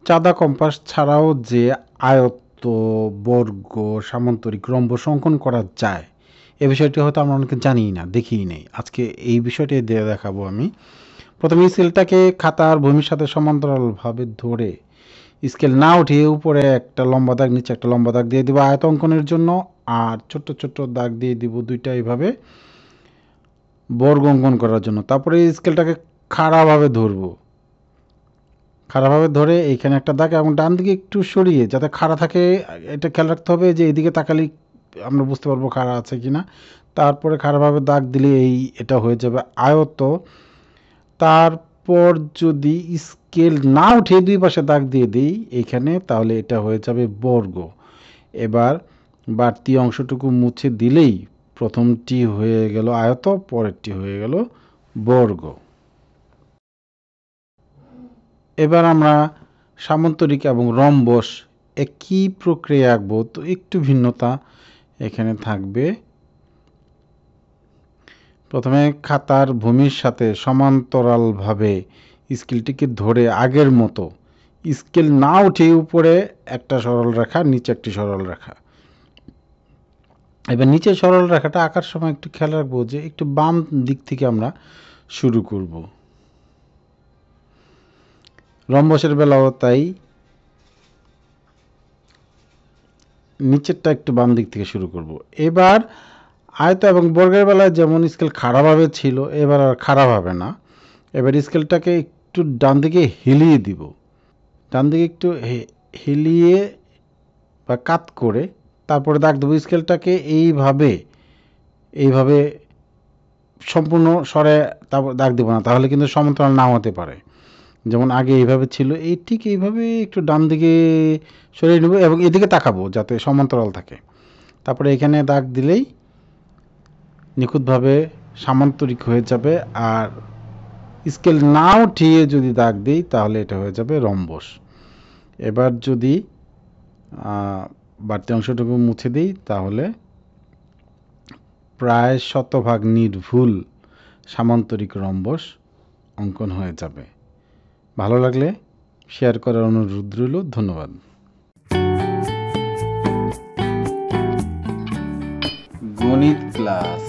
চাঁদা কম্পাস ছাড়াও যে আয়ত, বর্গ, সামান্তরিক, রম্বস অঙ্কন করা যায় এ বিষয়টি হয়তো আমরা অনেকে জানিই না, দেখিই নেই। আজকে এই বিষয়টি দিয়ে দেখাবো আমি। প্রথমে স্কেলটাকে খাতার ভূমির সাথে সমান্তরালভাবে ধরে স্কেল না উঠিয়ে উপরে একটা লম্বা দাগ, নিচে একটা লম্বা দাগ দিয়ে দিব আয়ত অঙ্কনের জন্য, আর ছোট্ট ছোট্ট দাগ দিয়ে দিব দুইটা এইভাবে বর্গ অঙ্কন করার জন্য। তারপরে স্কেলটাকে খাড়াভাবে ধরবো, খাড়াভাবে ধরে এইখানে একটা দাগ এবং ডান দিকে একটু সরিয়ে যাতে খাড়া থাকে এটা খেয়াল রাখতে হবে যে এইদিকে তাকালেই আমরা বুঝতে পারবো খাড়া আছে কিনা। তারপরে খাড়াভাবে দাগ দিলে এটা হয়ে যাবে আয়ত। তারপর যদি স্কেল না উঠে দুই পাশে দাগ দিয়ে দিই এইখানে, তাহলে এটা হয়ে যাবে বর্গ। এবার বাড়তি অংশটুকু মুছে দিলেই প্রথমটি হয়ে গেল আয়ত, পরেরটি হয়ে গেল বর্গ। এবার আমরা সামান্তরিক এবং রম্বস একই প্রক্রিয়া আঁকবো, তো একটু ভিন্নতা এখানে থাকবে। প্রথমে খাতার ভূমির সাথে সমান্তরালভাবে স্কেলটিকে ধরে আগের মতো স্কেল না উঠে উপরে একটা সরল রেখা, নিচে একটি সরল রেখা। এবার নিচে সরল রেখাটা আঁকার সময় একটু খেয়াল রাখবো যে একটু বাম দিক থেকে আমরা শুরু করব। রম্বসের বেলাও তাই, নিচেরটা একটু বাম দিক থেকে শুরু করব। এবার আয়ত এবং বর্গের বেলায় যেমন স্কেল খাড়াভাবে ছিল, এবার আর খাড়াভাবে না। এবার স্কেলটাকে একটু ডান দিকে হিলিয়ে দিব, ডান দিকে একটু হিলিয়ে বা কাত করে তারপরে দাগ দেবো। স্কেলটাকে এইভাবে এইভাবে সম্পূর্ণ সরে তারপর দাগ দেবো না, তাহলে কিন্তু সমান্তরাল নাও হতে পারে। যেমন আগে এইভাবে ছিল, এই ঠিক এইভাবে একটু ডান দিকে সরিয়ে নেব এবং এদিকে তাকাবো যাতে সমান্তরাল থাকে। তারপরে এখানে দাগ দিলেই নিখুঁতভাবে সামান্তরিক হয়ে যাবে। আর স্কেল না উঠিয়ে যদি দাগ দিই তাহলে এটা হয়ে যাবে রম্বস। এবার যদি বাড়তি অংশটুকু মুছে দিই তাহলে প্রায় শতভাগ নির্ভুল সামান্তরিক রম্বস অঙ্কন হয়ে যাবে। ভালো লাগলে শেয়ার করার অনুরোধ রইল। ধন্যবাদ। গণিত ক্লাস।